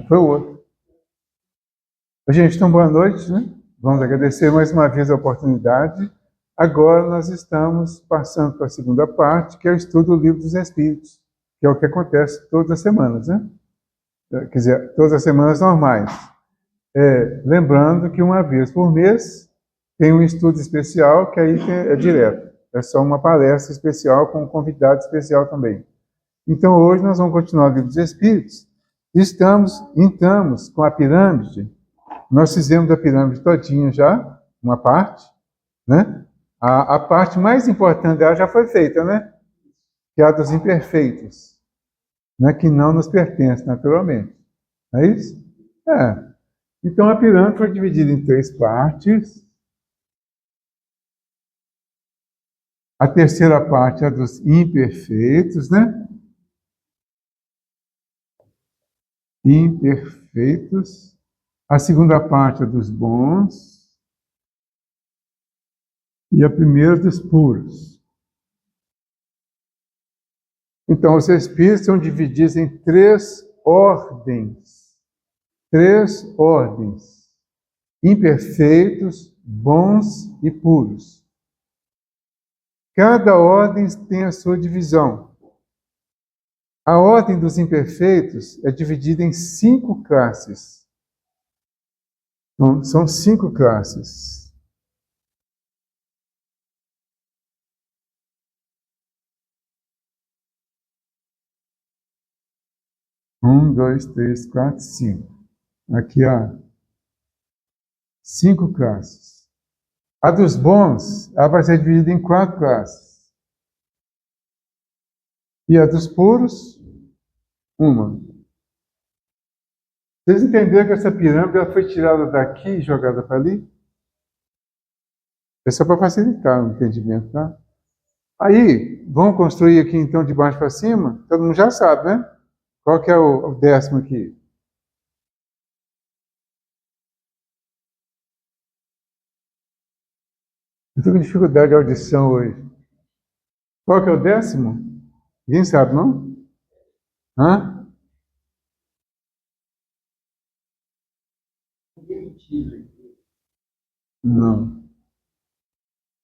Foi o outro. Gente, então boa noite, né? Vamos agradecer mais uma vez a oportunidade. Agora nós estamos passando para a segunda parte, que é o estudo do Livro dos Espíritos, que é o que acontece todas as semanas, né? Quer dizer, todas as semanas normais. Lembrando que uma vez por mês tem um estudo especial, que aí é direto. É só uma palestra especial com um convidado especial também. Então hoje nós vamos continuar o Livro dos Espíritos. Entramos com a pirâmide. Nós fizemos a pirâmide todinha já, uma parte, né? A parte mais importante dela já foi feita, né? Que é a dos imperfeitos, né? Que não nos pertence, naturalmente. Não é isso? Então a pirâmide foi dividida em 3 partes. A terceira parte é a dos imperfeitos, né? Imperfeitos. A segunda parte é dos bons. E a primeira dos puros. Então, os espíritos são divididos em 3 ordens. 3 ordens. Imperfeitos, bons e puros. Cada ordem tem a sua divisão. A ordem dos imperfeitos é dividida em 5 classes. Então, são 5 classes. Um, dois, três, quatro, 5. Aqui há 5 classes. A dos bons, ela vai ser dividida em 4 classes. E a dos puros, uma. Vocês entenderam que essa pirâmide ela foi tirada daqui e jogada para ali? É só para facilitar o entendimento, tá? Aí, vamos construir aqui então de baixo para cima? Todo mundo já sabe, né? Qual que é o 10º aqui? Eu estou com dificuldade de audição hoje. Qual que é o 10º? Ninguém sabe, não? Hã? Não.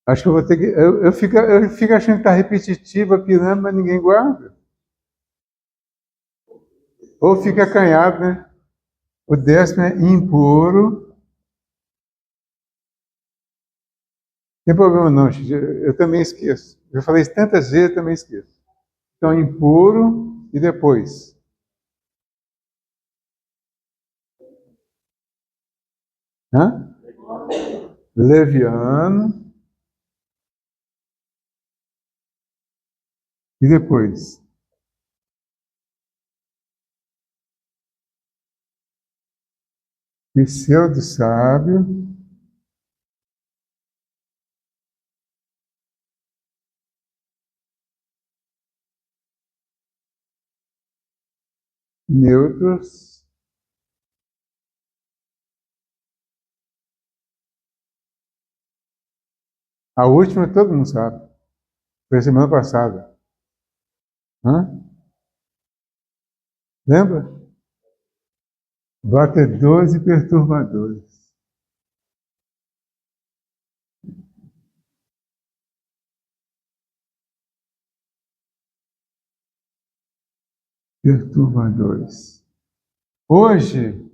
Acho que eu vou ter que. Eu fico achando que está repetitiva a pirâmide, mas ninguém guarda. Ou fica acanhado, né? O 10º é impuro. Não tem problema não, Xixi, eu também esqueço. Eu falei isso tantas vezes, eu também esqueço. Então, impuro e depois. Hã? Leviano e depois. Pseudo-sábio. Neutros. A última todo mundo sabe. Foi semana passada. Hã? Lembra? Batedores e perturbadores. Perturbadores. Hoje,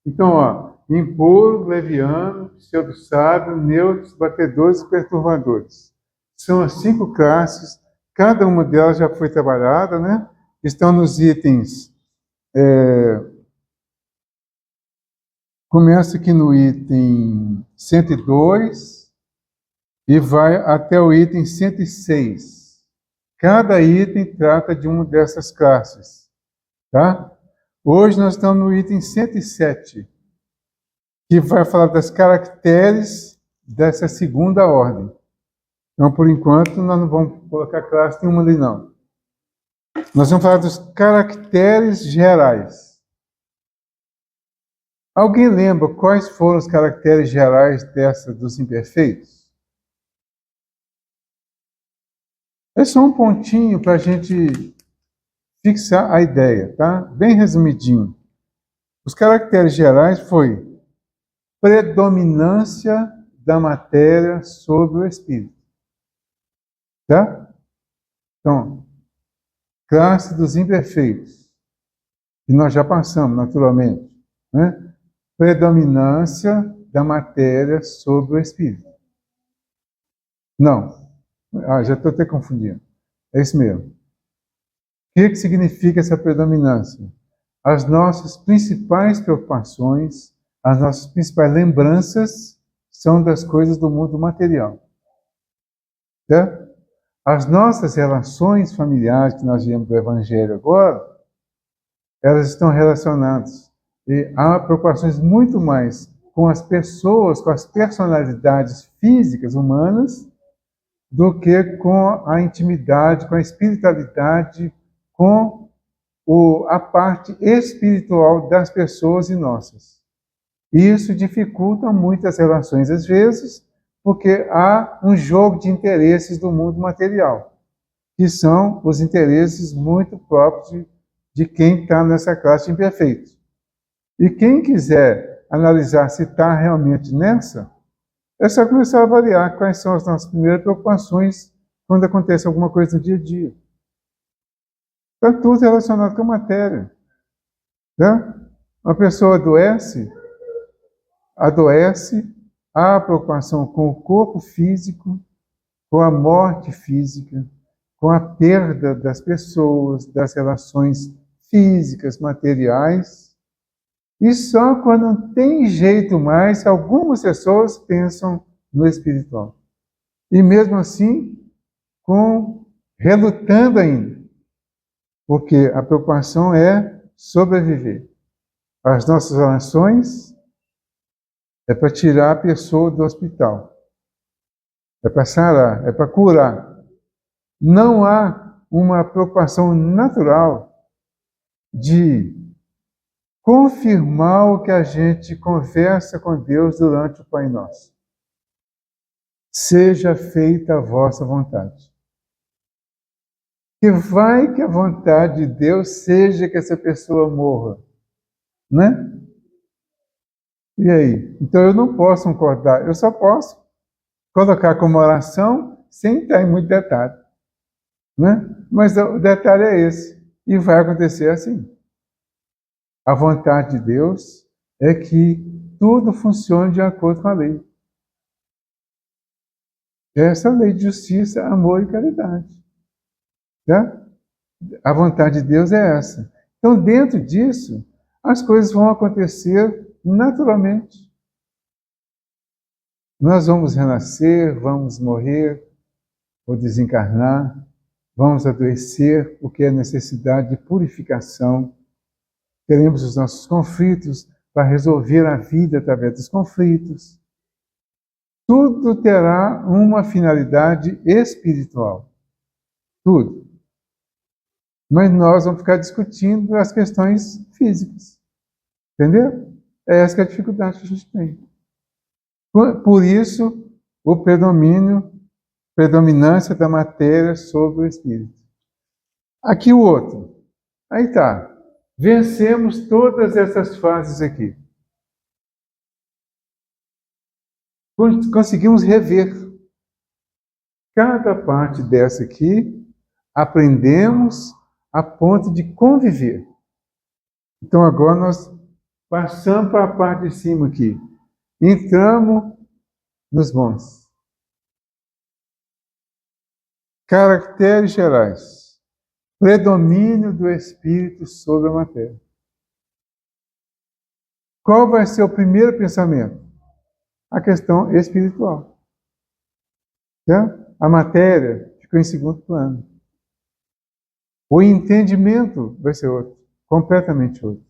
então, ó, impuro, leviano, pseudo-sábio, neutros, batedores e perturbadores. São as 5 classes, cada uma delas já foi trabalhada, né? Estão nos itens. Começa aqui no item 102 e vai até o item 106. Cada item trata de uma dessas classes, tá? Hoje nós estamos no item 107, que vai falar das caracteres dessa segunda ordem. Então, por enquanto, nós não vamos colocar classe nenhuma ali, não. Nós vamos falar dos caracteres gerais. Alguém lembra quais foram os caracteres gerais dessa dos imperfeitos? É só um pontinho para a gente fixar a ideia, tá? Bem resumidinho. Os caracteres gerais foi predominância da matéria sobre o espírito. Tá? Então, classe dos imperfeitos, que nós já passamos naturalmente, né? Predominância da matéria sobre o espírito. Não. Já estou até confundindo. É isso mesmo. O que significa essa predominância? As nossas principais preocupações, as nossas principais lembranças são das coisas do mundo material. Certo? As nossas relações familiares, que nós vimos do Evangelho agora, elas estão relacionadas. E há preocupações muito mais com as pessoas, com as personalidades físicas humanas, do que com a intimidade, com a espiritualidade, com a parte espiritual das pessoas e nossas. Isso dificulta muito as relações, às vezes, porque há um jogo de interesses do mundo material, que são os interesses muito próprios de quem está nessa classe de imperfeitos. E quem quiser analisar se está realmente nessa, é só começar a avaliar quais são as nossas primeiras preocupações quando acontece alguma coisa no dia a dia. Está tudo relacionado com a matéria. Né? Uma pessoa adoece, há preocupação com o corpo físico, com a morte física, com a perda das pessoas, das relações físicas, materiais. E só quando não tem jeito mais, algumas pessoas pensam no espiritual. E mesmo assim, relutando ainda. Porque a preocupação é sobreviver. As nossas orações é para tirar a pessoa do hospital. É para sarar, é para curar. Não há uma preocupação natural de confirmar o que a gente conversa com Deus durante o Pai Nosso. Seja feita a vossa vontade. Que vai que a vontade de Deus seja que essa pessoa morra. Né? E aí? Então eu não posso concordar, eu só posso colocar como oração sem entrar em muito detalhe. Né? Mas o detalhe é esse. E vai acontecer assim. A vontade de Deus é que tudo funcione de acordo com a lei. Essa é a lei de justiça, amor e caridade. Tá? A vontade de Deus é essa. Então, dentro disso, as coisas vão acontecer naturalmente. Nós vamos renascer, vamos morrer, ou desencarnar, vamos adoecer, porque é necessidade de purificação. Teremos os nossos conflitos para resolver a vida através dos conflitos. Tudo terá uma finalidade espiritual. Tudo. Mas nós vamos ficar discutindo as questões físicas. Entendeu? É essa que é a dificuldade que a gente tem. Por isso, o predominância da matéria sobre o espírito. Aqui o outro. Aí tá. Vencemos todas essas fases aqui. Conseguimos rever cada parte dessa aqui, aprendemos a ponto de conviver. Então agora nós passamos para a parte de cima aqui. Entramos nos bons. Caracteres gerais. Predomínio do espírito sobre a matéria. Qual vai ser o primeiro pensamento? A questão espiritual. Tá? A matéria ficou em segundo plano. O entendimento vai ser outro, completamente outro.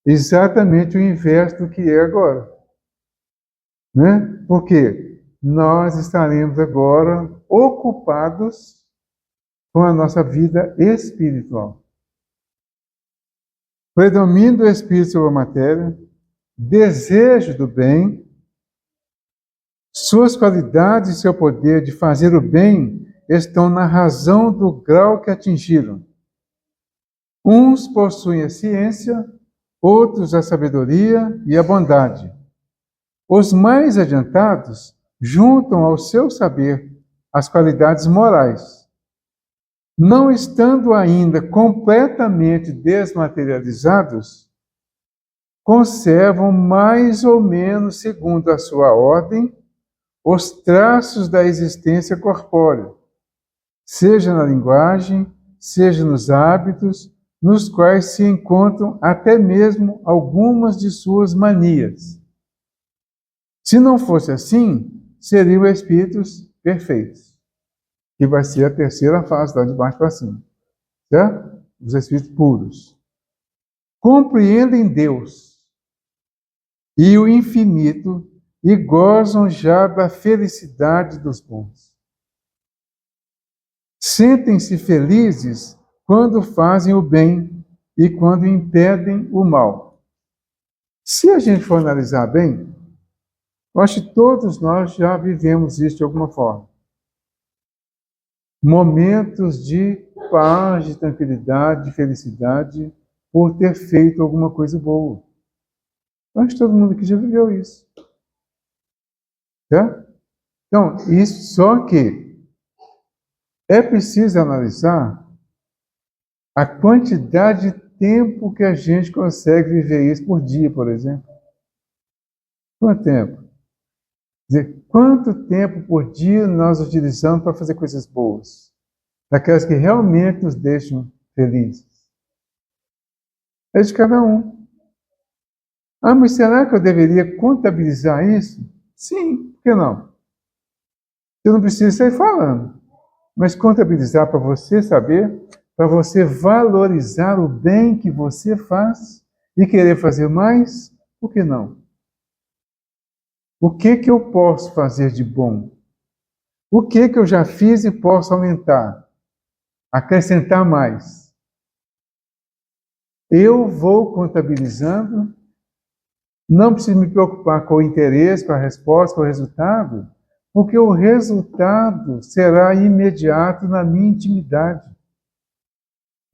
Exatamente o inverso do que é agora. Né? Porque nós estaremos agora ocupados com a nossa vida espiritual. Predomínio do espírito sobre a matéria, desejo do bem, suas qualidades e seu poder de fazer o bem estão na razão do grau que atingiram. Uns possuem a ciência, outros a sabedoria e a bondade. Os mais adiantados juntam ao seu saber as qualidades morais. Não estando ainda completamente desmaterializados, conservam mais ou menos, segundo a sua ordem, os traços da existência corpórea, seja na linguagem, seja nos hábitos, nos quais se encontram até mesmo algumas de suas manias. Se não fosse assim, seriam espíritos perfeitos, que vai ser a terceira fase, lá de baixo para cima, certo? Os espíritos puros. Compreendem Deus e o infinito e gozam já da felicidade dos bons. Sentem-se felizes quando fazem o bem e quando impedem o mal. Se a gente for analisar bem, eu acho que todos nós já vivemos isso de alguma forma. Momentos de paz, de tranquilidade, de felicidade, por ter feito alguma coisa boa. Eu acho que todo mundo aqui já viveu isso. Tá? Então, isso só que é preciso analisar a quantidade de tempo que a gente consegue viver isso por dia, por exemplo. Quanto tempo? Quer dizer, quanto tempo por dia nós utilizamos para fazer coisas boas? Daquelas que realmente nos deixam felizes. É de cada um. Ah, mas será que eu deveria contabilizar isso? Sim, por que não? Você não precisa sair falando. Mas contabilizar para você saber, para você valorizar o bem que você faz e querer fazer mais, por que não? O que eu posso fazer de bom? O que eu já fiz e posso aumentar? Acrescentar mais? Eu vou contabilizando, não preciso me preocupar com o interesse, com a resposta, com o resultado, porque o resultado será imediato na minha intimidade.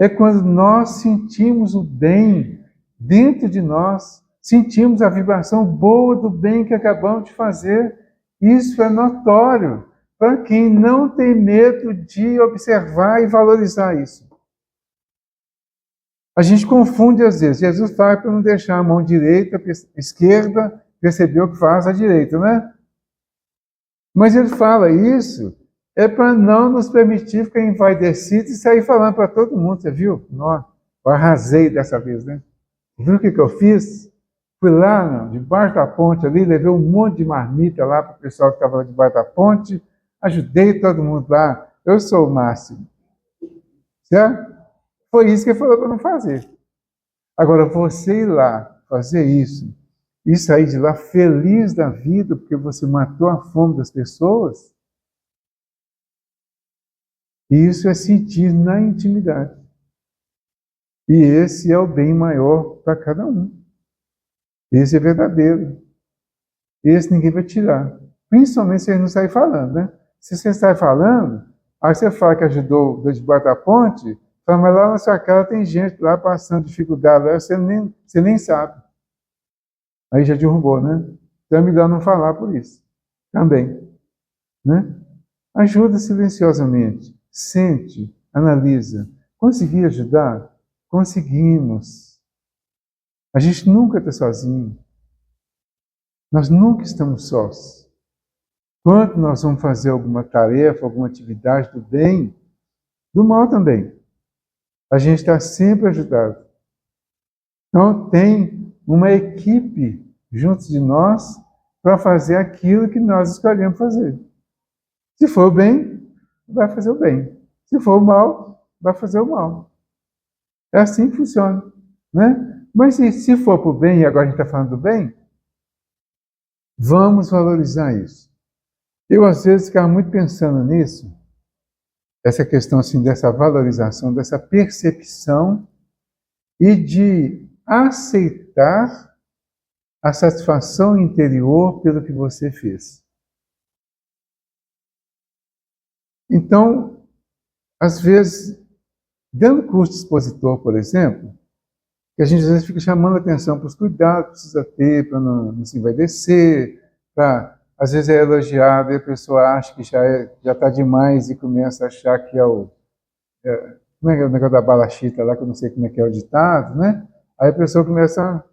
É quando nós sentimos o bem dentro de nós, sentimos a vibração boa do bem que acabamos de fazer. Isso é notório para quem não tem medo de observar e valorizar isso. A gente confunde às vezes. Jesus fala para não deixar a mão direita, esquerda, perceber o que faz a direita, né? Mas ele fala isso para não nos permitir ficar envaidecidos e sair falando para todo mundo. Você viu? Nossa, eu arrasei dessa vez, né? Viu o que eu fiz? Fui lá, debaixo da ponte ali, levei um monte de marmita lá para o pessoal que estava lá debaixo da ponte, ajudei todo mundo lá. Eu sou o máximo. Certo? Foi isso que ele falou para não fazer. Agora, você ir lá, fazer isso, e sair de lá feliz da vida, porque você matou a fome das pessoas, isso é sentir na intimidade. E esse é o bem maior para cada um. Esse é verdadeiro. Esse ninguém vai tirar. Principalmente se ele não sair falando, né? Se você sai falando, aí você fala que ajudou debaixo da ponte, fala, mas lá na sua casa tem gente lá passando dificuldade, lá você nem sabe. Aí já derrubou, né? Então é melhor não falar por isso. Também. Né? Ajuda silenciosamente. Sente, analisa. Consegui ajudar? Conseguimos. A gente nunca está sozinho. Nós nunca estamos sós. Quando nós vamos fazer alguma tarefa, alguma atividade do bem, do mal também, a gente está sempre ajudado. Então tem uma equipe junto de nós para fazer aquilo que nós escolhemos fazer. Se for o bem, vai fazer o bem. Se for o mal, vai fazer o mal. É assim que funciona. Né? Mas se for para o bem, e agora a gente está falando do bem, vamos valorizar isso. Eu, às vezes, ficava muito pensando nisso, essa questão assim, dessa valorização, dessa percepção e de aceitar a satisfação interior pelo que você fez. Então, às vezes, Dando curso de expositor, por exemplo, que a gente às vezes fica chamando atenção para os cuidados que precisa ter para não se envaidecer, às vezes é elogiado e a pessoa acha que já está demais e começa a achar que como é que é o negócio da balachita lá, que eu não sei como é que é o ditado, né? Aí a pessoa começa a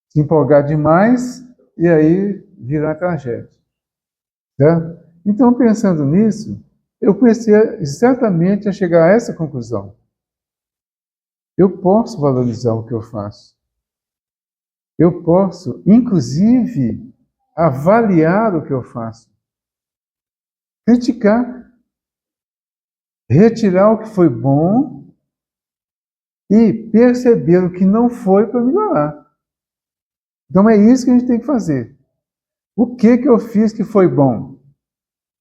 se empolgar demais e aí vira uma tragédia. Certo? Então, pensando nisso, eu comecei exatamente a chegar a essa conclusão. Eu posso valorizar o que eu faço. Eu posso, inclusive, avaliar o que eu faço. Criticar. Retirar o que foi bom e perceber o que não foi para melhorar. Então é isso que a gente tem que fazer. O que eu fiz que foi bom?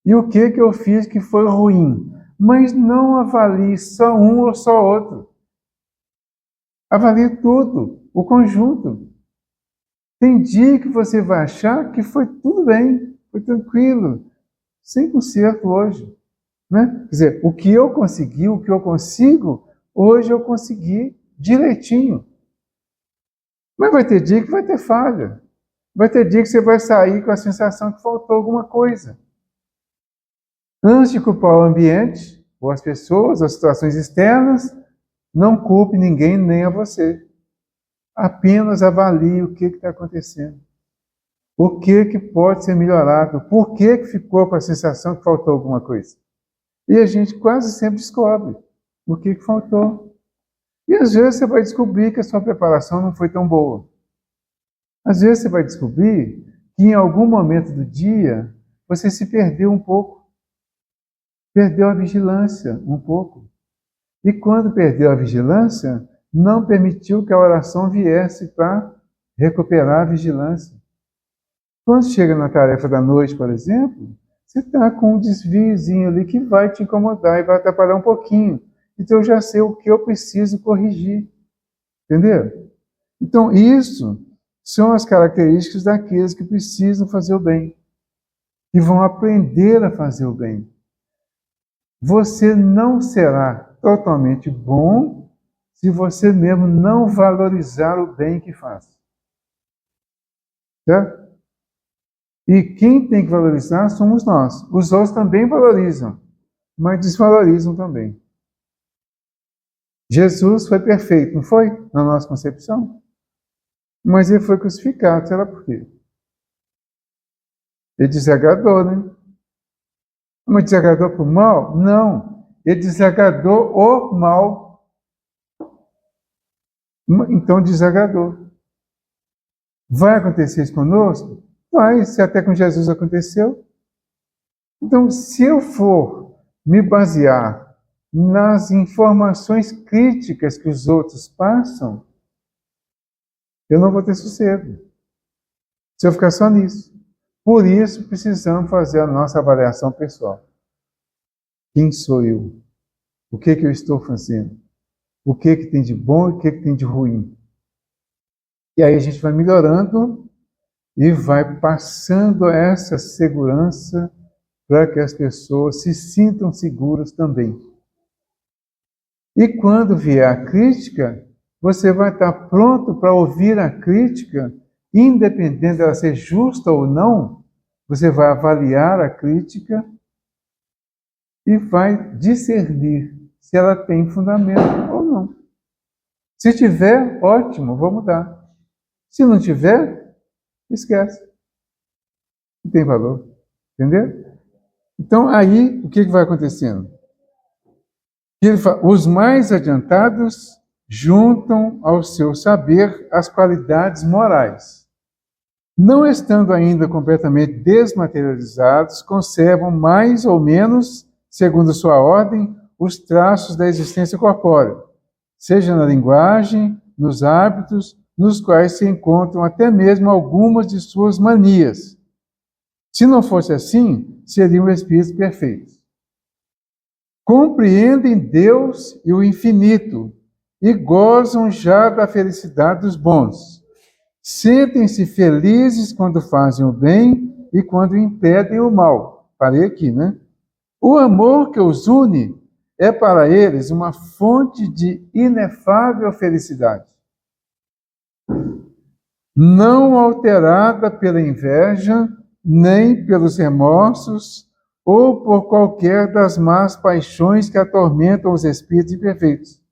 E o que eu fiz que foi ruim? Mas não avalie só um ou só outro. Avalie tudo, o conjunto. Tem dia que você vai achar que foi tudo bem, foi tranquilo, 100% hoje. Né? Quer dizer, o que eu consegui, o que eu consigo, hoje eu consegui direitinho. Mas vai ter dia que vai ter falha. Vai ter dia que você vai sair com a sensação que faltou alguma coisa. Antes de culpar o ambiente, ou as pessoas, ou as situações externas, não culpe ninguém, nem a você. Apenas avalie o que está acontecendo. O que pode ser melhorado. Por que ficou com a sensação que faltou alguma coisa. E a gente quase sempre descobre o que faltou. E às vezes você vai descobrir que a sua preparação não foi tão boa. Às vezes você vai descobrir que em algum momento do dia você se perdeu um pouco. Perdeu a vigilância um pouco. E quando perdeu a vigilância, não permitiu que a oração viesse para recuperar a vigilância. Quando chega na tarefa da noite, por exemplo, você está com um desviozinho ali que vai te incomodar e vai atrapalhar um pouquinho. Então eu já sei o que eu preciso corrigir. Entendeu? Então isso são as características daqueles que precisam fazer o bem. Que vão aprender a fazer o bem. Você não será totalmente bom se você mesmo não valorizar o bem que faz. Certo? E quem tem que valorizar somos nós. Os outros também valorizam, mas desvalorizam também. Jesus foi perfeito, não foi? Na nossa concepção. Mas ele foi crucificado, será por quê? Ele desagradou, né? Mas desagradou por mal? Não. Ele desagradou o mal. Então desagradou. Vai acontecer isso conosco? Vai, se até com Jesus aconteceu. Então, se eu for me basear nas informações críticas que os outros passam, eu não vou ter sossego. Se eu ficar só nisso. Por isso, precisamos fazer a nossa avaliação pessoal. Quem sou eu? O que eu estou fazendo? O que tem de bom e o que tem de ruim? E aí a gente vai melhorando e vai passando essa segurança para que as pessoas se sintam seguras também. E quando vier a crítica, você vai estar pronto para ouvir a crítica, independente dela ser justa ou não, você vai avaliar a crítica e vai discernir se ela tem fundamento ou não. Se tiver, ótimo, vou mudar. Se não tiver, esquece. Não tem valor. Entendeu? Então, aí, o que vai acontecendo? Ele fala, os mais adiantados juntam ao seu saber as qualidades morais. Não estando ainda completamente desmaterializados, conservam mais ou menos, segundo sua ordem, os traços da existência corpórea, seja na linguagem, nos hábitos, nos quais se encontram até mesmo algumas de suas manias. Se não fosse assim, seriam espíritos perfeitos. Compreendem Deus e o infinito e gozam já da felicidade dos bons. Sentem-se felizes quando fazem o bem e quando impedem o mal. Parei aqui, né? O amor que os une é para eles uma fonte de inefável felicidade, não alterada pela inveja, nem pelos remorsos, ou por qualquer das más paixões que atormentam os espíritos imperfeitos.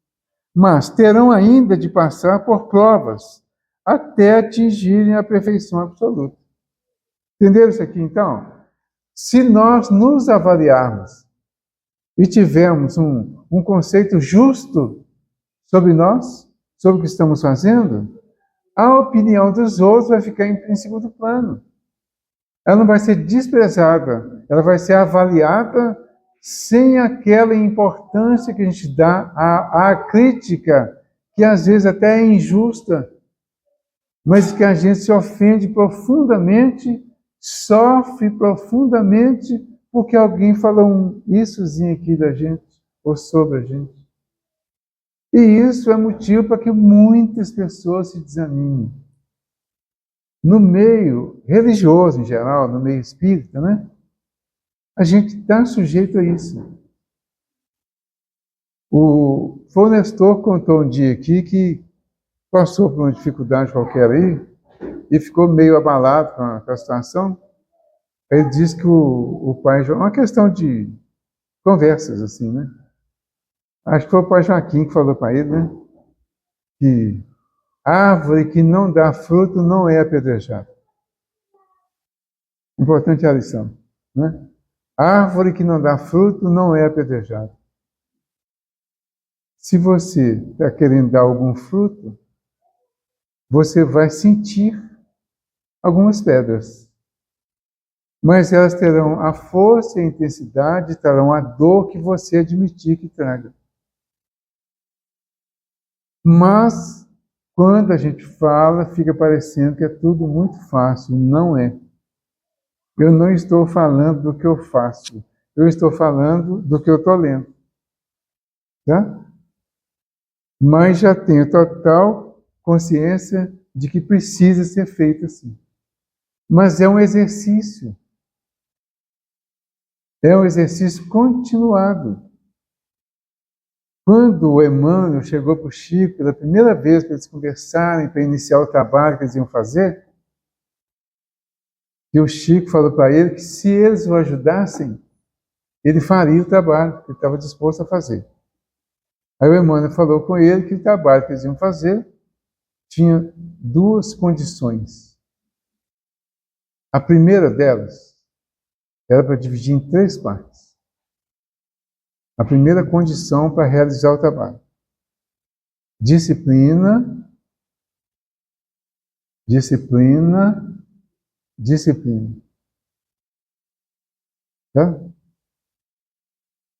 Mas terão ainda de passar por provas, até atingirem a perfeição absoluta. Entenderam isso aqui, então? Se nós nos avaliarmos e tivermos um conceito justo sobre nós, sobre o que estamos fazendo, a opinião dos outros vai ficar em segundo plano. Ela não vai ser desprezada, ela vai ser avaliada sem aquela importância que a gente dá à crítica, que às vezes até é injusta, mas que a gente se ofende profundamente, sofre profundamente, porque alguém falou um issozinho aqui da gente, ou sobre a gente. E isso é motivo para que muitas pessoas se desanimem. No meio religioso, em geral, no meio espírita, né? A gente está sujeito a isso. O Nestor contou um dia aqui que passou por uma dificuldade qualquer aí e ficou meio abalado com a situação. Ele disse que o pai... Uma questão de conversas, assim, né? Acho que foi o pai Joaquim que falou para ele, né? Que árvore que não dá fruto não é apedrejada. Importante é a lição, né? Árvore que não dá fruto não é apedrejada. Se você está querendo dar algum fruto, você vai sentir algumas pedras. Mas elas terão a força e a intensidade, terão a dor que você admitir que traga. Mas, quando a gente fala, fica parecendo que é tudo muito fácil. Não é. Eu não estou falando do que eu faço. Eu estou falando do que eu estou lendo. Tá? Mas já tenho total consciência de que precisa ser feito assim. Mas é um exercício. É um exercício continuado. Quando o Emmanuel chegou para o Chico pela primeira vez para eles conversarem, para iniciar o trabalho que eles iam fazer, e o Chico falou para ele que se eles o ajudassem, ele faria o trabalho que ele estava disposto a fazer. Aí o Emmanuel falou com ele que o trabalho que eles iam fazer tinha duas condições. A primeira delas era para dividir em 3 partes. A primeira condição para realizar o trabalho: disciplina, disciplina, disciplina. Tá?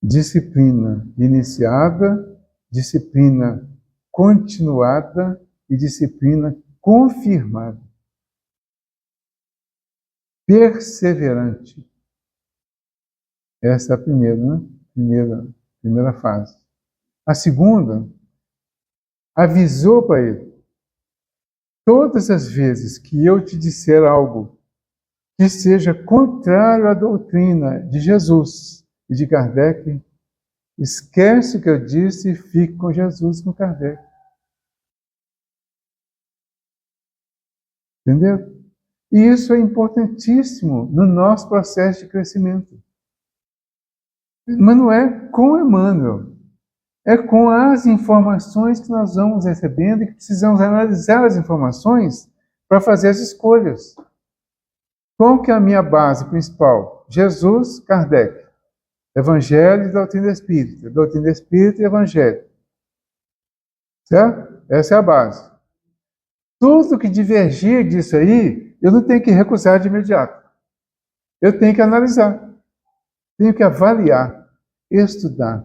Disciplina iniciada, disciplina continuada e disciplina confirmada. Perseverante. Essa é a primeira, né? Primeira fase. A segunda, avisou para ele: todas as vezes que eu te disser algo que seja contrário à doutrina de Jesus e de Kardec, esquece o que eu disse e fique com Jesus e com Kardec. Entendeu? E isso é importantíssimo no nosso processo de crescimento. Mas não é com Emmanuel, é com as informações que nós vamos recebendo e que precisamos analisar as informações para fazer as escolhas. Qual que é a minha base principal? Jesus, Kardec. Evangelho e doutrina espírita. Doutrina espírita e evangelho. Certo? Essa é a base. Tudo que divergir disso aí, eu não tenho que recusar de imediato. Eu tenho que analisar. Tenho que avaliar, estudar.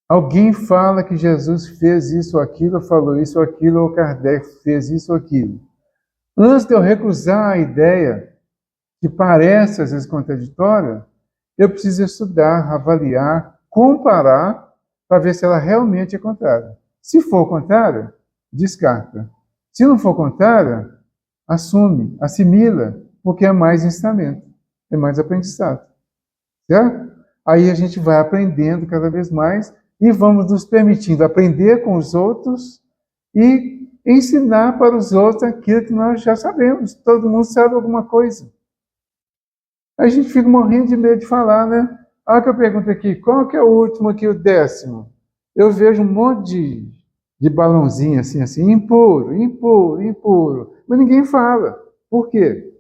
Alguém fala que Jesus fez isso ou aquilo, falou isso ou aquilo, ou Kardec fez isso ou aquilo. Antes de eu recusar a ideia, que parece às vezes contraditória, eu preciso estudar, avaliar, comparar, para ver se ela realmente é contrária. Se for contrária, descarta. Se não for contrária, assume, assimila, porque é mais ensinamento, é mais aprendizado. Certo? aí a gente vai aprendendo cada vez mais e vamos nos permitindo aprender com os outros e ensinar para os outros aquilo que nós já sabemos. Todo mundo sabe alguma coisa. A gente fica morrendo de medo de falar, né? Olha que eu pergunto aqui, qual que é o último aqui, o 10º? Eu vejo um monte de balãozinho assim, impuro, impuro, impuro. Mas ninguém fala. Por quê?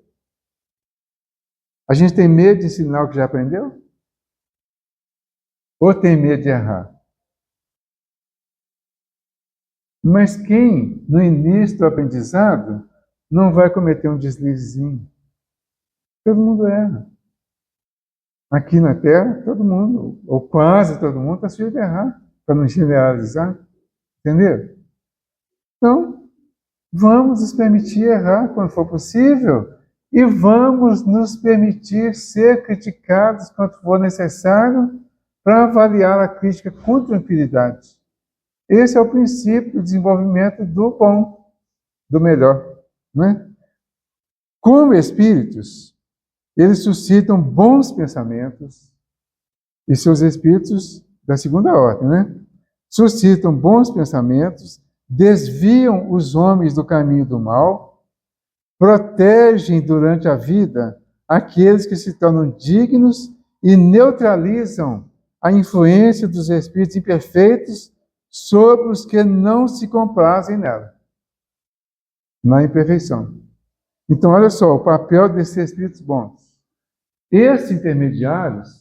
A gente tem medo de ensinar o que já aprendeu? Ou tem medo de errar? Mas quem, no início do aprendizado, não vai cometer um deslizezinho? Todo mundo erra. Aqui na Terra, todo mundo, ou quase todo mundo, está sujeito a errar, para não generalizar. Entendeu? Então, vamos nos permitir errar quando for possível e vamos nos permitir ser criticados quando for necessário para avaliar a crítica com tranquilidade. Esse é o princípio do desenvolvimento do bom, do melhor. Não é? Como espíritos, eles suscitam bons pensamentos, e seus espíritos da segunda ordem, né? Suscitam bons pensamentos, desviam os homens do caminho do mal, protegem durante a vida aqueles que se tornam dignos e neutralizam a influência dos espíritos imperfeitos sobre os que não se comprazem nela, na imperfeição. Então, olha só, o papel desses espíritos bons. Esses intermediários,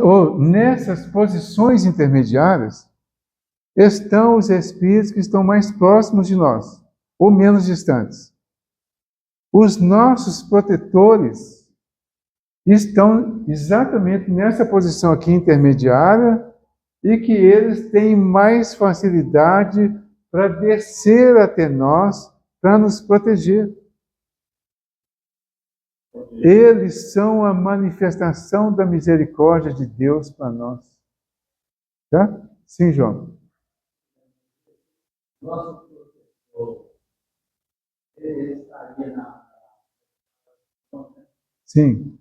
ou nessas posições intermediárias, estão os espíritos que estão mais próximos de nós, ou menos distantes. Os nossos protetores estão exatamente nessa posição aqui intermediária e que eles têm mais facilidade para descer até nós, para nos proteger. Eles são a manifestação da misericórdia de Deus para nós. Tá? Sim, João. Nosso professor, ele estaria na... Sim.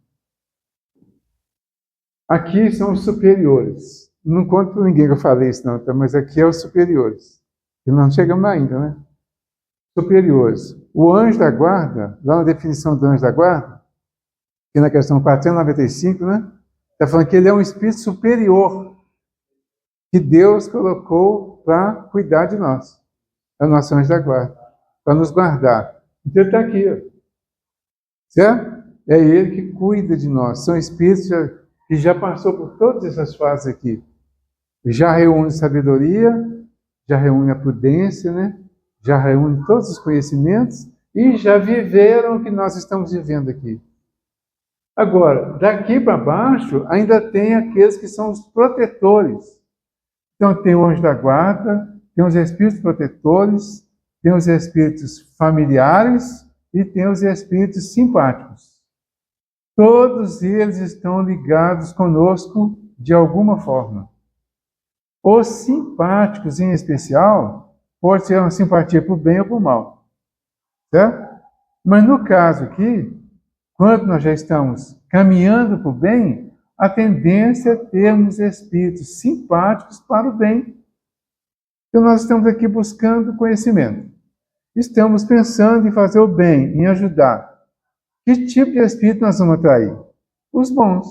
Aqui são os superiores. Não conto para ninguém que eu falei isso, não, tá? Mas aqui é os superiores. E não chegamos ainda, né? Superiores. O anjo da guarda, lá na definição do anjo da guarda, que na questão 495, né? Está falando que ele é um espírito superior que Deus colocou para cuidar de nós. É o nosso anjo da guarda, para nos guardar. Então ele está aqui, ó. Certo? É ele que cuida de nós. São espíritos que já passou por todas essas fases aqui. Já reúne sabedoria, já reúne a prudência, né? Já reúne todos os conhecimentos e já viveram o que nós estamos vivendo aqui. Agora, daqui para baixo, ainda tem aqueles que são os protetores. Então, tem o anjo da guarda, tem os espíritos protetores, tem os espíritos familiares e tem os espíritos simpáticos. Todos eles estão ligados conosco de alguma forma. Os simpáticos, em especial, pode ser uma simpatia para o bem ou para o mal. Certo? Mas no caso aqui, quando nós já estamos caminhando para o bem, a tendência é termos espíritos simpáticos para o bem. Então nós estamos aqui buscando conhecimento. Estamos pensando em fazer o bem, em ajudar. Que tipo de espírito nós vamos atrair? Os bons.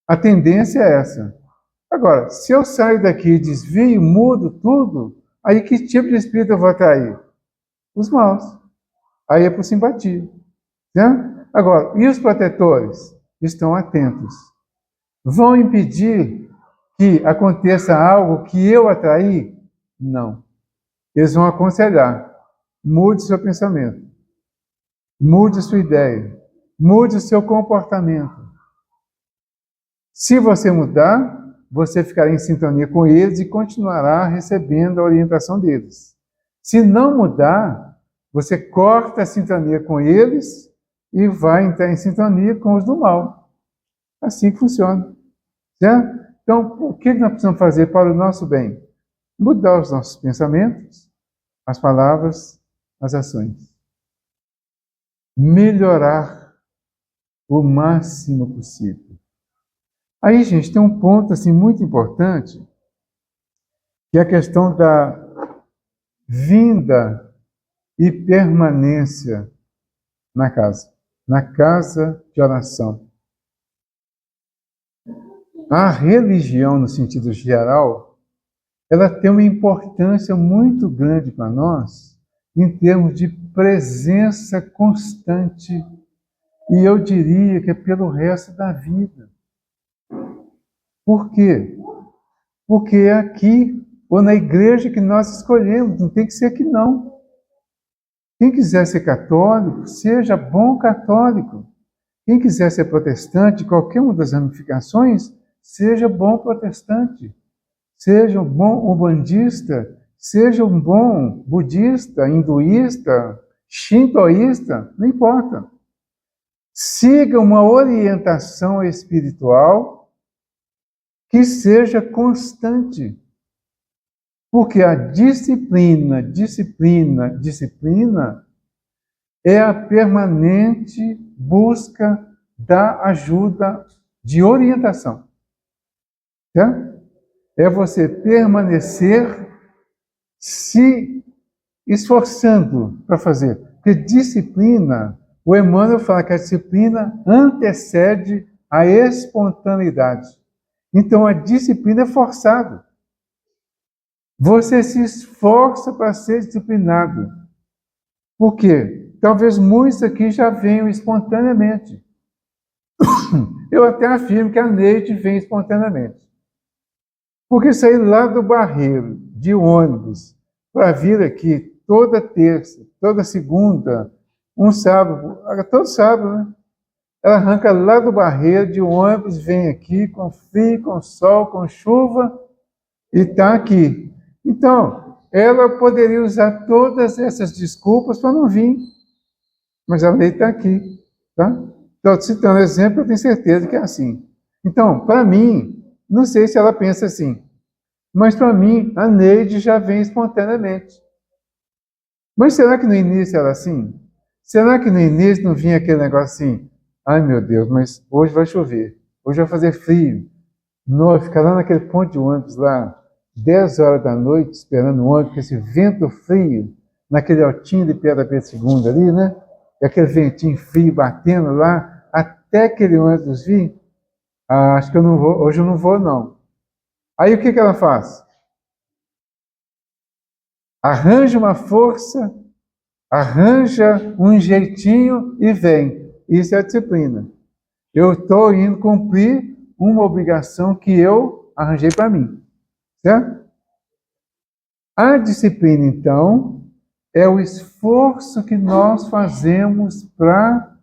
A tendência é essa. Agora, se eu saio daqui, desvio, mudo tudo, aí que tipo de espírito eu vou atrair? Os maus. Aí é por simpatia. Né? Agora, e os protetores? Estão atentos. Vão impedir que aconteça algo que eu atraí? Não. Eles vão aconselhar. Mude seu pensamento. Mude sua ideia. Mude o seu comportamento. Se você mudar, você ficará em sintonia com eles e continuará recebendo a orientação deles. Se não mudar, você corta a sintonia com eles e vai entrar em sintonia com os do mal. Assim que funciona. Certo? Então, o que nós precisamos fazer para o nosso bem? Mudar os nossos pensamentos, as palavras, as ações. Melhorar o máximo possível. Aí, gente, tem um ponto assim muito importante, que é a questão da vinda e permanência na casa de oração. A religião, no sentido geral, ela tem uma importância muito grande para nós, em termos de presença constante, e eu diria que é pelo resto da vida. Por quê? Porque é aqui, ou na igreja que nós escolhemos, não tem que ser aqui não. Quem quiser ser católico, seja bom católico. Quem quiser ser protestante, qualquer uma das ramificações, seja bom protestante. Seja um bom umbandista, seja um bom budista, hinduísta, shintoísta, não importa. Siga uma orientação espiritual que seja constante. Porque a disciplina é a permanente busca da ajuda de orientação. Certo? É você permanecer se esforçando para fazer. Porque disciplina, o Emmanuel fala que a disciplina antecede a espontaneidade. Então a disciplina é forçada. Você se esforça para ser disciplinado. Por quê? Talvez muitos aqui já venham espontaneamente. Eu até afirmo que a Neide vem espontaneamente. Porque sair lá do Barreiro, de ônibus, para vir aqui toda terça, toda segunda, um sábado, todo sábado, né? Ela arranca lá do Barreiro, de ônibus, vem aqui com frio, com sol, com chuva, e está aqui. Então, ela poderia usar todas essas desculpas para não vir, mas a lei está aqui. Tá? Estou citando exemplo, eu tenho certeza que é assim. Então, para mim, não sei se ela pensa assim, mas para mim, a Neide já vem espontaneamente. Mas será que no início era assim? Será que no início não vinha aquele negócio assim? Ai meu Deus, mas hoje vai chover, hoje vai fazer frio. Nós ficar lá naquele ponto de ônibus lá, 10 horas da noite, esperando o ônibus, com esse vento frio, naquele altinho de Pedra II ali, né? E aquele ventinho frio batendo lá, até aquele ônibus vir. Ah, acho que eu não vou, hoje eu não vou não. Aí o que ela faz? Arranja uma força, arranja um jeitinho e vem. Isso é a disciplina. Eu estou indo cumprir uma obrigação que eu arranjei para mim. Certo? A disciplina, então, é o esforço que nós fazemos para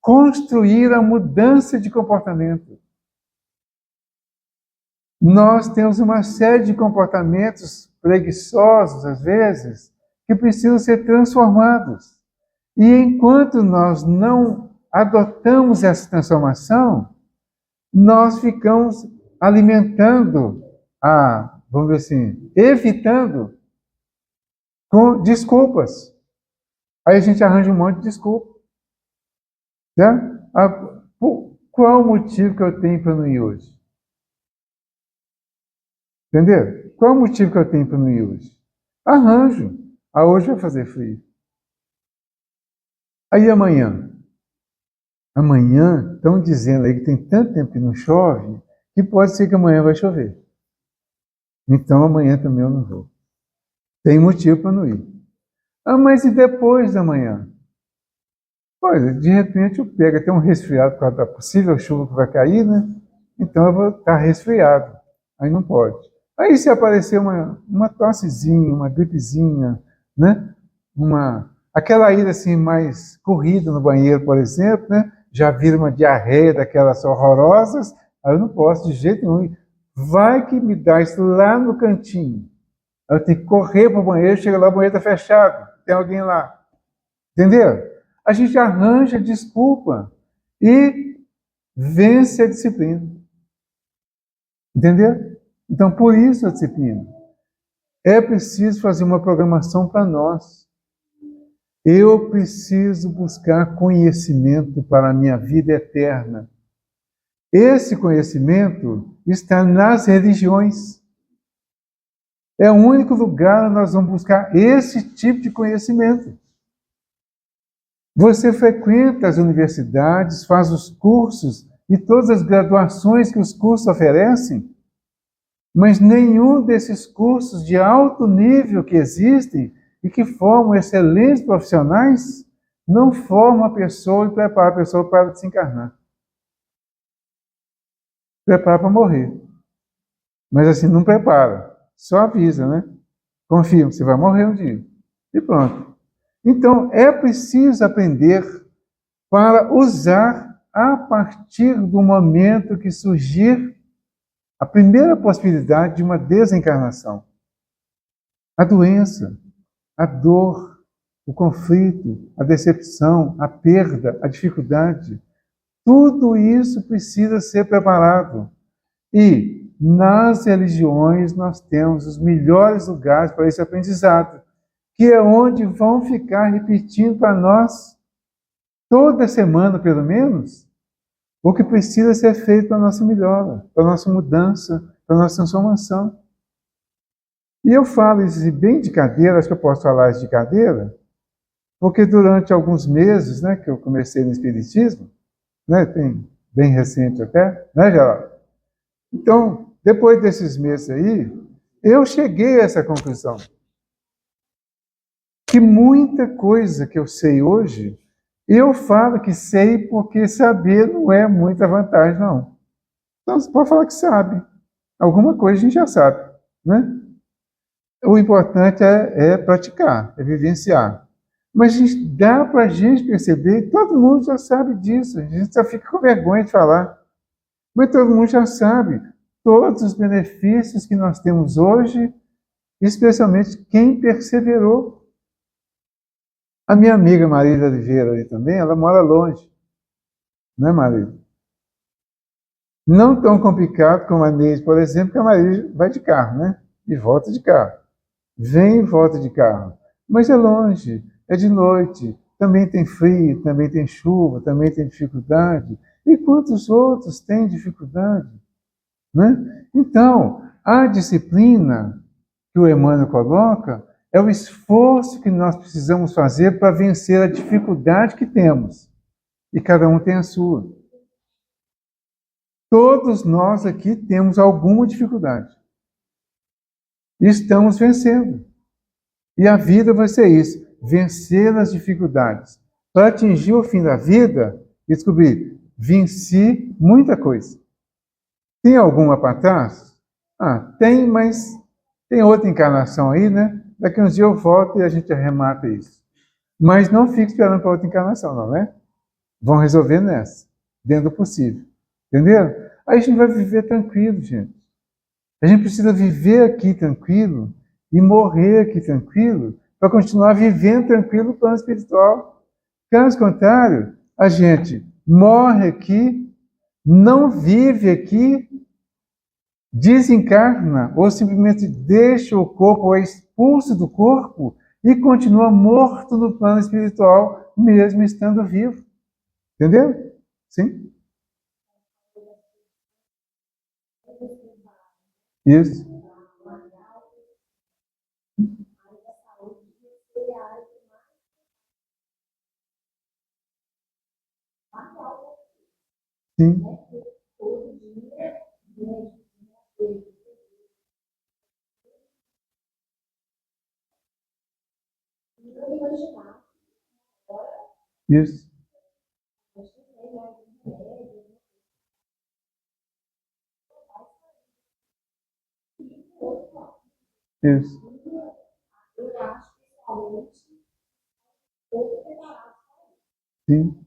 construir a mudança de comportamento. Nós temos uma série de comportamentos preguiçosos, às vezes, que precisam ser transformados. E enquanto nós não adotamos essa transformação, nós ficamos alimentando vamos dizer assim, evitando com desculpas. Aí a gente arranja um monte de desculpa. Né? Qual o motivo que eu tenho para não ir hoje? Entendeu? Qual o motivo que eu tenho para não ir hoje? Arranjo. Hoje vai fazer frio. Aí amanhã? Amanhã, estão dizendo aí que tem tanto tempo que não chove, que pode ser que amanhã vai chover. Então amanhã também eu não vou. Tem motivo para não ir. Mas e depois da manhã? Pois, de repente eu pego até um resfriado por causa da possível chuva que vai cair, né? Então eu vou estar resfriado. Aí não pode. Aí se aparecer uma tossezinha, uma gripezinha, né? Aquela ida assim mais corrida no banheiro, por exemplo, né? Já vira uma diarreia daquelas horrorosas, aí eu não posso de jeito nenhum. Vai que me dá isso lá no cantinho. Eu tenho que correr para o banheiro, chega lá, o banheiro está fechado, tem alguém lá. Entendeu? A gente arranja desculpa e vence a disciplina. Entendeu? Então, por isso a disciplina. É preciso fazer uma programação para nós. Eu preciso buscar conhecimento para a minha vida eterna. Esse conhecimento está nas religiões. É o único lugar onde nós vamos buscar esse tipo de conhecimento. Você frequenta as universidades, faz os cursos e todas as graduações que os cursos oferecem, mas nenhum desses cursos de alto nível que existem e que formam excelentes profissionais não forma a pessoa e prepara a pessoa para desencarnar. Prepara para morrer. Mas assim, não prepara. Só avisa, né? Confirma, você vai morrer um dia. E pronto. Então, é preciso aprender para usar a partir do momento que surgir a primeira possibilidade de uma desencarnação. A doença, a dor, o conflito, a decepção, a perda, a dificuldade. Tudo isso precisa ser preparado. E nas religiões nós temos os melhores lugares para esse aprendizado, que é onde vão ficar repetindo para nós, toda semana pelo menos, o que precisa ser feito para a nossa melhora, para a nossa mudança, para a nossa transformação. E eu falo isso bem de cadeira, acho que eu posso falar isso de cadeira, porque durante alguns meses, né, que eu comecei no Espiritismo, né, tem bem recente até, né, Geraldo? Então, depois desses meses aí, eu cheguei a essa conclusão. Que muita coisa que eu sei hoje, eu falo que sei porque saber não é muita vantagem, não. Então, você pode falar que sabe. Alguma coisa a gente já sabe, né? O importante é praticar, é vivenciar. Mas dá para a gente perceber, todo mundo já sabe disso, a gente só fica com vergonha de falar. Mas todo mundo já sabe todos os benefícios que nós temos hoje, especialmente quem perseverou. A minha amiga Marília Oliveira ali também, ela mora longe, não é, Marília? Não tão complicado como a Neide, por exemplo, que a Marília vai de carro, né? E volta de carro. Vem e volta de carro. Mas é longe, é de noite, também tem frio, também tem chuva, também tem dificuldade. E quantos outros têm dificuldade? Né? Então, a disciplina que o Emmanuel coloca é o esforço que nós precisamos fazer para vencer a dificuldade que temos. E cada um tem a sua. Todos nós aqui temos alguma dificuldade. E estamos vencendo. E a vida vai ser isso, vencer as dificuldades. Para atingir o fim da vida, descobrir, venci muita coisa. Tem alguma para trás? Tem, mas tem outra encarnação aí, né? Daqui uns dias eu volto e a gente arremata isso. Mas não fique esperando para outra encarnação, não, né? Vão resolver nessa, dentro do possível. Entenderam? Aí a gente vai viver tranquilo, gente. A gente precisa viver aqui tranquilo e morrer aqui tranquilo para continuar vivendo tranquilo no plano espiritual. Caso contrário, a gente morre aqui, não vive aqui, desencarna ou simplesmente deixa o corpo ou é expulso do corpo e continua morto no plano espiritual, mesmo estando vivo. Entendeu? Sim? Isso. Sim. Isso. Isso. Sim.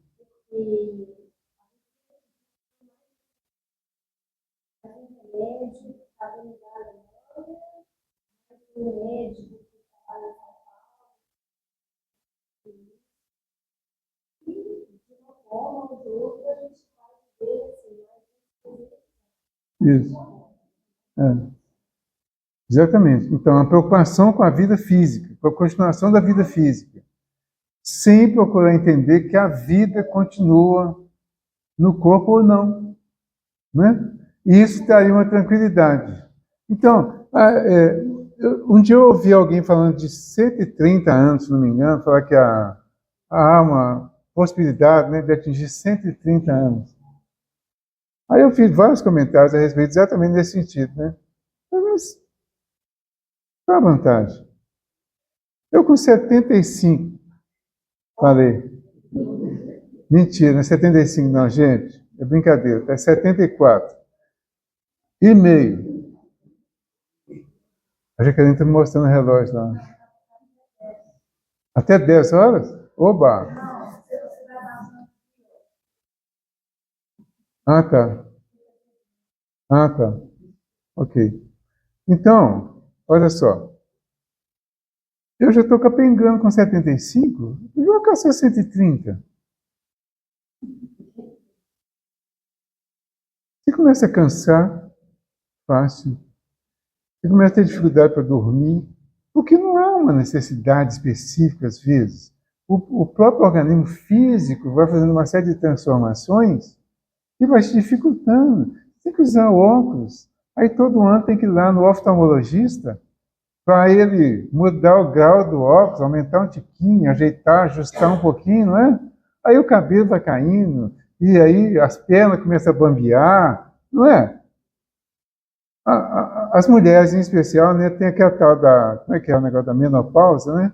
Isso. É. Exatamente. Então, a preocupação com a vida física, com a continuação da vida física, sem procurar entender que a vida continua no corpo ou não. né? E isso traria uma tranquilidade. Então, um dia eu ouvi alguém falando de 130 anos, se não me engano, falar que há uma possibilidade, né, de atingir 130 anos. Aí eu fiz vários comentários a respeito exatamente nesse sentido, né? Mas qual a vantagem? Eu com 75 falei, mentira, não é 75 não, gente, é brincadeira, é 74 e meio. A Jaqueline está me mostrando o relógio lá. Até 10 horas? Oba! Ah, tá. Ah, tá. Ok. Então, olha só. Eu já estou capengando com 75, e vou alcançar 130. Você começa a cansar fácil. Você começa a ter dificuldade para dormir, porque não há uma necessidade específica às vezes. O próprio organismo físico vai fazendo uma série de transformações e vai te dificultando. Tem que usar óculos. Aí todo ano tem que ir lá no oftalmologista para ele mudar o grau do óculos, aumentar um tiquinho, ajeitar, ajustar um pouquinho, não é? Aí o cabelo vai caindo, e aí as pernas começam a bambear, não é? As mulheres, em especial, né, tem aquela tal da, como é que é o negócio da menopausa, né?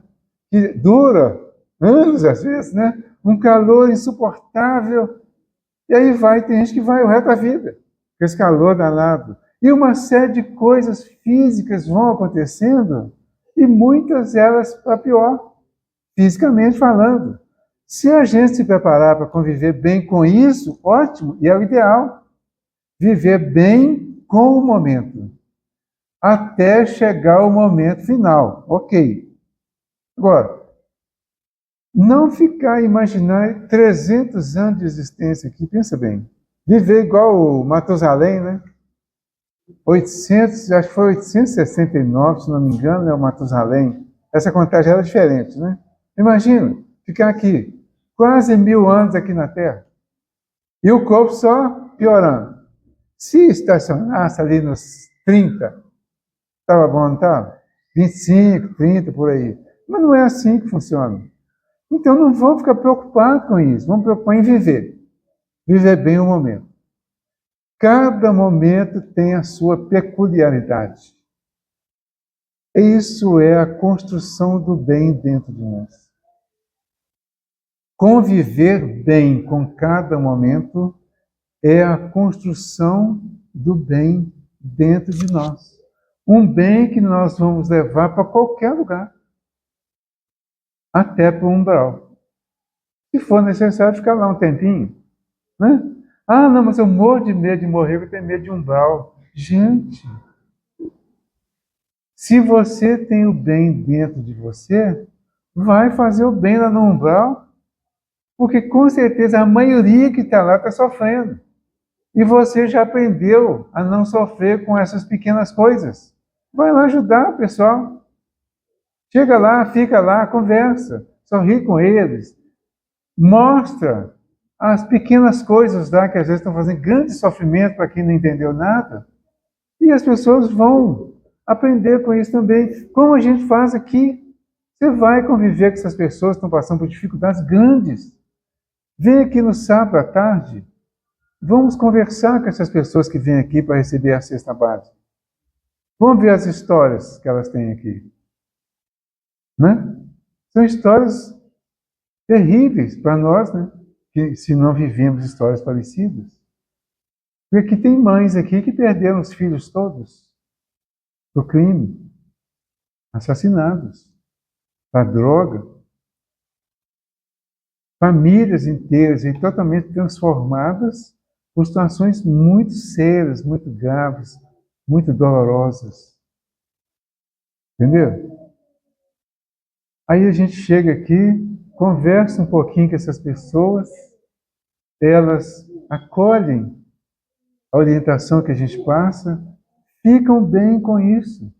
Que dura anos, às vezes, né? Um calor insuportável, e aí tem gente que vai o resto da vida, com esse calor danado. E uma série de coisas físicas vão acontecendo, e muitas delas para pior, fisicamente falando. Se a gente se preparar para conviver bem com isso, ótimo, e é o ideal. Viver bem com o momento, até chegar o momento final. Ok. Agora, não ficar imaginar 300 anos de existência aqui, pensa bem. Viver igual o Matusalém, né? 800, acho que foi 869, se não me engano, é o Matusalém. Essa contagem era diferente, né? Imagina, ficar aqui, quase 1000 anos aqui na Terra. E o corpo só piorando. Se estacionasse ali nos 30, estava bom, não estava? 25, 30, por aí. Mas não é assim que funciona. Então não vamos ficar preocupados com isso, vamos preocupar em viver. Viver bem o momento. Cada momento tem a sua peculiaridade. Isso é a construção do bem dentro de nós. Conviver bem com cada momento é a construção do bem dentro de nós. Um bem que nós vamos levar para qualquer lugar, até para o umbral. Se for necessário ficar lá um tempinho, né? Ah, não, mas eu morro de medo de morrer, eu tenho medo de umbral. Gente, se você tem o bem dentro de você, vai fazer o bem lá no umbral, porque com certeza a maioria que está lá está sofrendo. E você já aprendeu a não sofrer com essas pequenas coisas. Vai lá ajudar o pessoal. Chega lá, fica lá, conversa, sorri com eles. Mostra as pequenas coisas lá que às vezes estão fazendo grande sofrimento para quem não entendeu nada. E as pessoas vão aprender com isso também. Como a gente faz aqui. Você vai conviver com essas pessoas que estão passando por dificuldades grandes. Vem aqui no sábado à tarde. Vamos conversar com essas pessoas que vêm aqui para receber a cesta básica. Vamos ver as histórias que elas têm aqui. Né? São histórias terríveis para nós, né? Que, se não vivemos histórias parecidas. Porque tem mães aqui que perderam os filhos todos para o crime, assassinados, para a droga. Famílias inteiras e totalmente transformadas por situações muito sérias, muito graves, muito dolorosas. Entendeu? Aí a gente chega aqui, conversa um pouquinho com essas pessoas, elas acolhem a orientação que a gente passa, ficam bem com isso.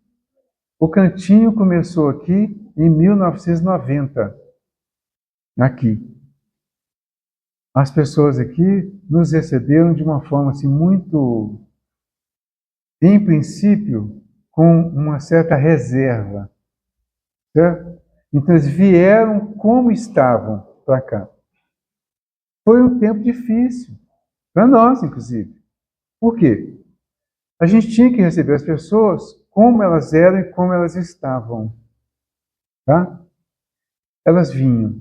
O cantinho começou aqui em 1990, aqui. as pessoas aqui nos receberam de uma forma assim muito, em princípio, com uma certa reserva, certo? Então eles vieram como estavam para cá. Foi um tempo difícil, para nós, inclusive. Por quê? A gente tinha que receber as pessoas como elas eram e como elas estavam. Tá? Elas vinham.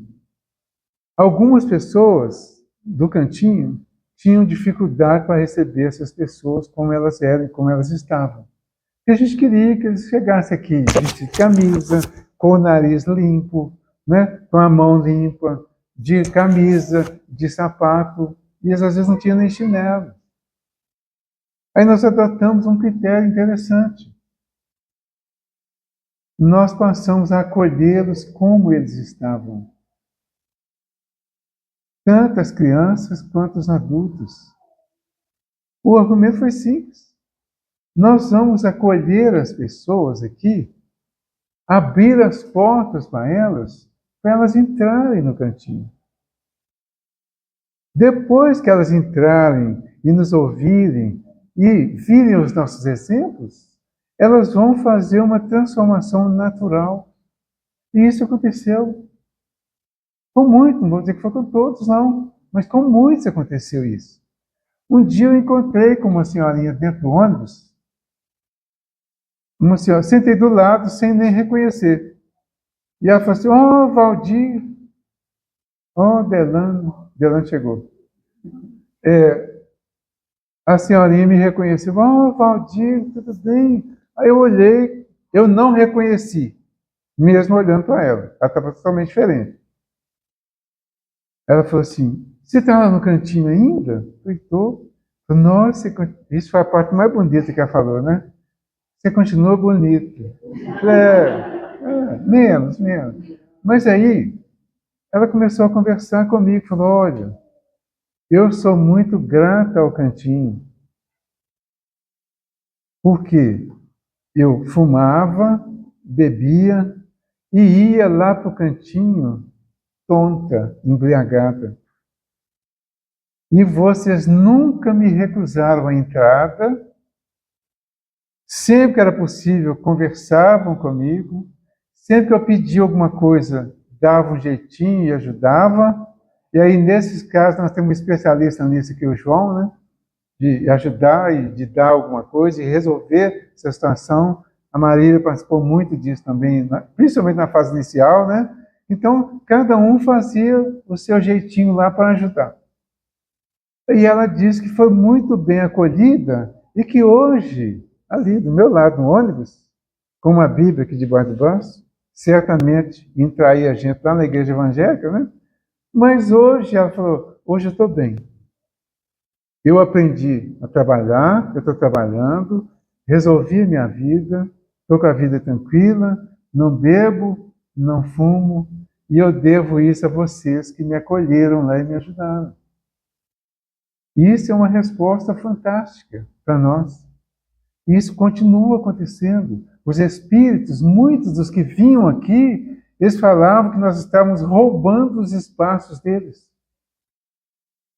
Algumas pessoas do cantinho tinham dificuldade para receber essas pessoas como elas eram e como elas estavam. E a gente queria que eles chegassem aqui vestidos de camisa, com o nariz limpo, né? Com a mão limpa, de camisa, de sapato, e eles às vezes não tinham nem chinelo. Aí nós adotamos um critério interessante. Nós passamos a acolhê-los como eles estavam. Tanto as crianças quanto os adultos. O argumento foi simples. Nós vamos acolher as pessoas aqui, abrir as portas para elas entrarem no cantinho. Depois que elas entrarem e nos ouvirem e virem os nossos exemplos, elas vão fazer uma transformação natural. E isso aconteceu. Com muitos, não vou dizer que foi com todos, não, mas com muitos aconteceu isso. Um dia eu encontrei com uma senhorinha dentro do ônibus, uma senhora, sentei do lado sem nem reconhecer. E ela falou assim, Valdir, Delano chegou. A senhorinha me reconheceu, Valdir, tudo bem? Aí eu olhei, eu não reconheci, mesmo olhando para ela. Ela estava totalmente diferente. Ela falou assim, você está lá no cantinho ainda? Eu falei, estou. Nossa, isso foi a parte mais bonita que ela falou, né? Você continua bonito. Menos. Mas aí, ela começou a conversar comigo, falou, olha, eu sou muito grata ao cantinho, porque eu fumava, bebia e ia lá para o cantinho tonta, embriagada. E vocês nunca me recusaram a entrada, sempre que era possível conversavam comigo, sempre que eu pedia alguma coisa, dava um jeitinho e ajudava. E aí, nesses casos, nós temos um especialista nisso aqui, o João, né? De ajudar e de dar alguma coisa e resolver essa situação. A Marília participou muito disso também, principalmente na fase inicial, né? Então, cada um fazia o seu jeitinho lá para ajudar. E ela disse que foi muito bem acolhida e que hoje, ali do meu lado, no ônibus, com uma Bíblia aqui debaixo do braço, certamente entraria a gente lá na igreja evangélica, né? Mas hoje, ela falou, hoje eu estou bem. Eu aprendi a trabalhar, eu estou trabalhando, resolvi minha vida, estou com a vida tranquila, não bebo, não fumo, e eu devo isso a vocês que me acolheram lá e me ajudaram. Isso é uma resposta fantástica para nós. E isso continua acontecendo. Os espíritos, muitos dos que vinham aqui, eles falavam que nós estávamos roubando os espaços deles.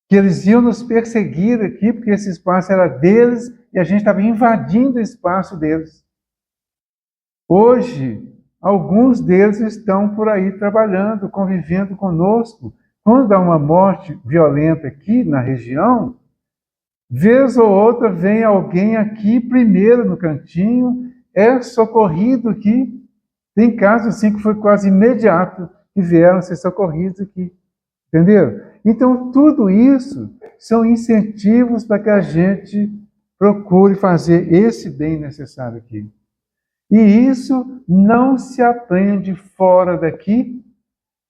Que eles iam nos perseguir aqui, porque esse espaço era deles e a gente estava invadindo o espaço deles. Hoje, alguns deles estão por aí trabalhando, convivendo conosco. Quando há uma morte violenta aqui na região, vez ou outra vem alguém aqui primeiro no cantinho, é socorrido aqui. Tem casos assim que foi quase imediato que vieram ser socorridos aqui. Entenderam? Então, tudo isso são incentivos para que a gente procure fazer esse bem necessário aqui. E isso não se aprende fora daqui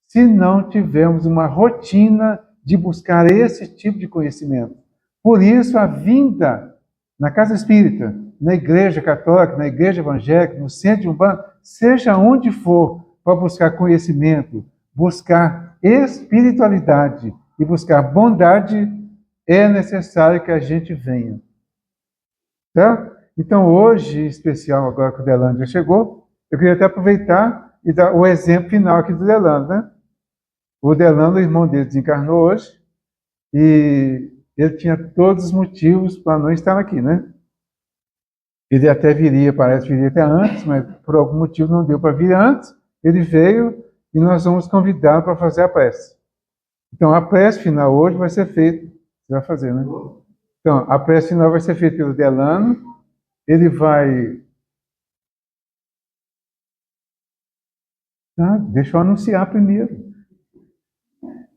se não tivermos uma rotina de buscar esse tipo de conhecimento. Por isso, a vinda na casa espírita, na igreja católica, na igreja evangélica, no centro de Umbanda, seja onde for, para buscar conhecimento, buscar espiritualidade e buscar bondade, é necessário que a gente venha. Tá? Então, hoje, em especial, agora que o Delano já chegou, eu queria até aproveitar e dar o exemplo final aqui do Delano, né? O Delano, o irmão dele, desencarnou hoje, e ele tinha todos os motivos para não estar aqui, né? Ele até viria, parece, viria até antes, mas por algum motivo não deu para vir antes. Ele veio e nós vamos convidá-lo para fazer a prece. Então, a prece final hoje vai ser feita, você vai fazer, né? Então, a prece final vai ser feita pelo Delano, ele vai... Ah, deixa eu anunciar primeiro.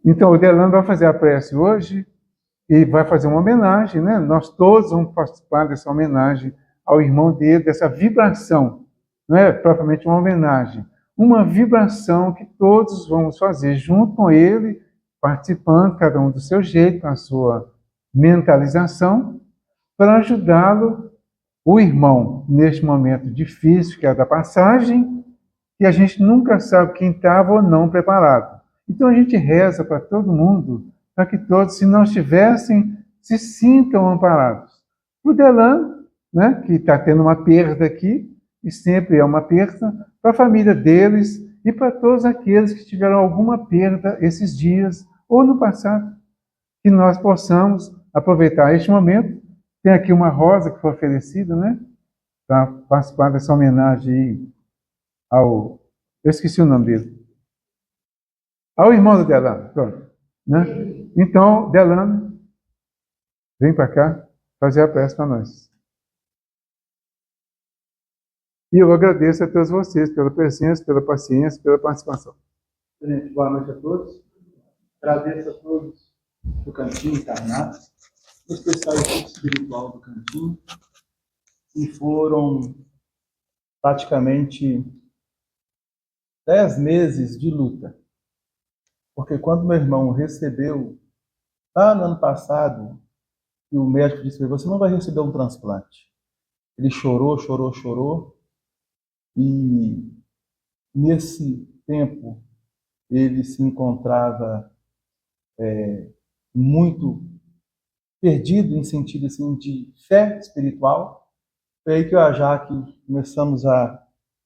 Então, o Delano vai fazer a prece hoje e vai fazer uma homenagem, né? Nós todos vamos participar dessa homenagem ao irmão dele, dessa vibração. Não é propriamente uma homenagem, uma vibração que todos vamos fazer junto com ele, participando, cada um do seu jeito, com a sua mentalização, para ajudá-lo, o irmão, neste momento difícil, que é a da passagem, que a gente nunca sabe quem estava ou não preparado. Então a gente reza para todo mundo, para que todos, se não estivessem, se sintam amparados. O Delano, né, que está tendo uma perda aqui, e sempre é uma perda, para a família deles e para todos aqueles que tiveram alguma perda esses dias ou no passado, que nós possamos aproveitar este momento. Tem aqui uma rosa que foi oferecida, né, para participar dessa homenagem ao... Eu esqueci o nome dele. Ao irmão do Delano, pronto. Né? Então, Delano, vem para cá fazer a prece para nós. E eu agradeço a todos vocês pela presença, pela paciência, pela participação. Gente, boa noite a todos. Agradeço a todos do Cantinho Encarnado, em especial a equipe espiritual do Cantinho, que foram praticamente 10 meses de luta. Porque quando meu irmão recebeu, lá no ano passado, e o médico disse para ele, você não vai receber um transplante. Ele chorou, chorou, chorou, e nesse tempo ele se encontrava muito perdido em sentido assim, de fé espiritual. Foi aí que eu e a Jaque começamos a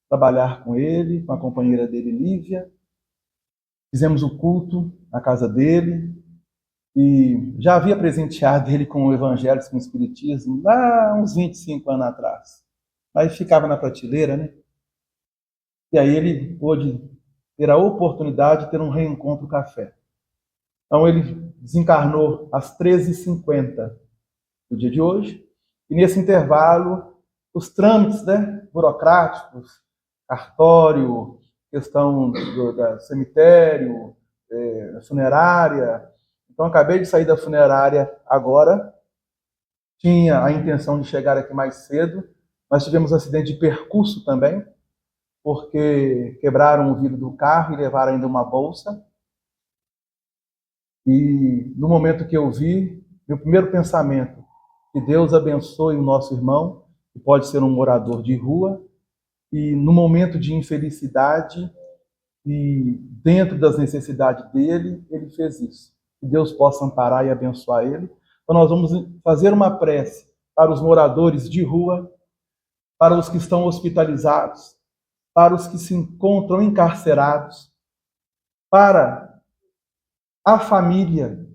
trabalhar com ele, com a companheira dele, Lívia. Fizemos o culto na casa dele e já havia presenteado ele com o evangelho, com o espiritismo, lá uns 25 anos atrás. Mas ficava na prateleira, né? E aí ele pôde ter a oportunidade de ter um reencontro café. Então ele desencarnou às 13h50 do dia de hoje, e nesse intervalo, os trâmites, né, burocráticos, cartório, questão do cemitério, funerária. Então, acabei de sair da funerária agora, tinha a intenção de chegar aqui mais cedo, mas tivemos um acidente de percurso também, porque quebraram o vidro do carro e levaram ainda uma bolsa. E no momento que eu vi, meu primeiro pensamento, que Deus abençoe o nosso irmão, que pode ser um morador de rua, e no momento de infelicidade e dentro das necessidades dele, ele fez isso. Que Deus possa amparar e abençoar ele. Então nós vamos fazer uma prece para os moradores de rua, para os que estão hospitalizados, para os que se encontram encarcerados, para a família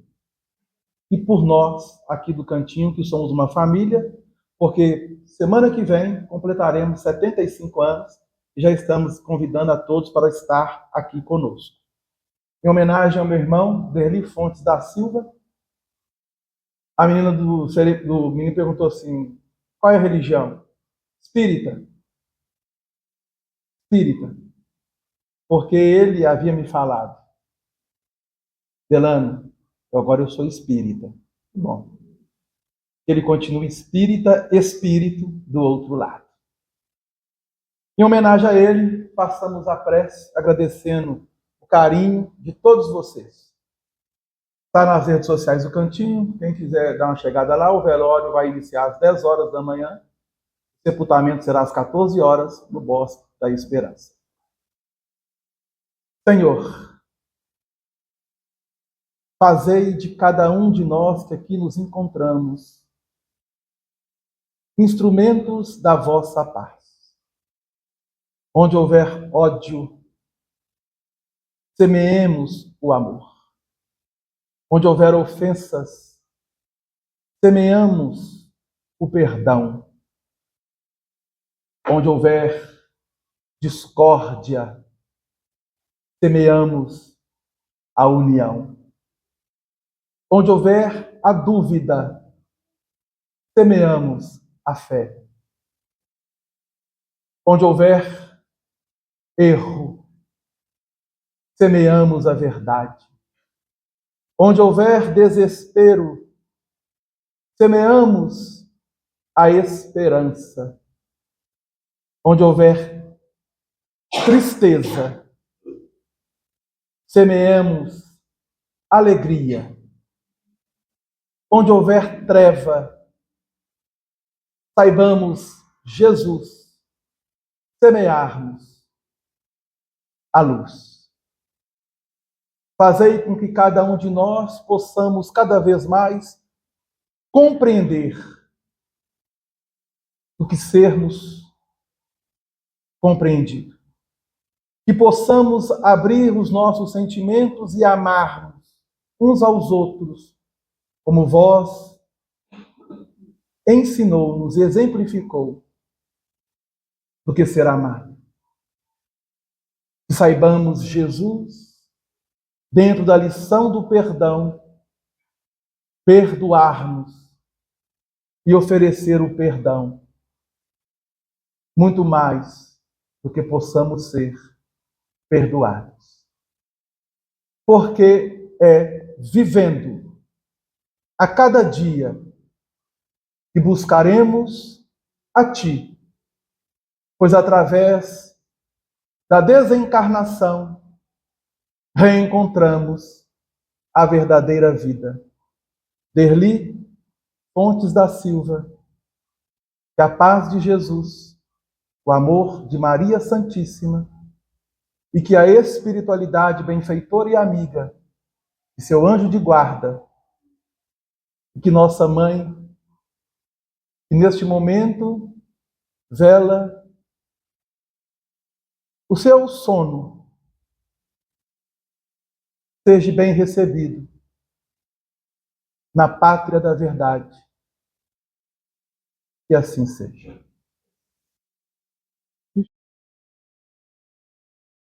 e por nós aqui do Cantinho, que somos uma família, porque semana que vem completaremos 75 anos e já estamos convidando a todos para estar aqui conosco. Em homenagem ao meu irmão, Derli Fontes da Silva, a menina do menino perguntou assim, qual é a religião? Espírita. Espírita. Porque ele havia me falado, Delano, agora eu sou espírita. Bom, ele continua espírita, espírito do outro lado. Em homenagem a ele, passamos a prece, agradecendo o carinho de todos vocês. Está nas redes sociais do Cantinho, quem quiser dar uma chegada lá, o velório vai iniciar às 10 horas da manhã, o sepultamento será às 14 horas, no Bosque da Esperança. Senhor, fazei de cada um de nós que aqui nos encontramos instrumentos da vossa paz. Onde houver ódio, semeemos o amor. Onde houver ofensas, semeamos o perdão. Onde houver discórdia, semeamos a união. Onde houver a dúvida, semeamos a fé. Onde houver erro, semeamos a verdade. Onde houver desespero, semeamos a esperança. Onde houver tristeza, semeemos alegria. Onde houver treva, saibamos, Jesus, semearmos a luz. Fazei com que cada um de nós possamos cada vez mais compreender do que sermos compreendidos. Que possamos abrir os nossos sentimentos e amarmos uns aos outros, como vós ensinou-nos, exemplificou do que ser amado. Que saibamos Jesus, dentro da lição do perdão, perdoarmos e oferecer o perdão, muito mais do que possamos ser perdoados. Porque é vivendo a cada dia que buscaremos a Ti, pois através da desencarnação reencontramos a verdadeira vida. Derli Fontes da Silva, que a paz de Jesus, o amor de Maria Santíssima e que a espiritualidade benfeitora e amiga de seu anjo de guarda, e que nossa mãe, que neste momento vela o seu sono, seja bem recebido na pátria da verdade. Que assim seja.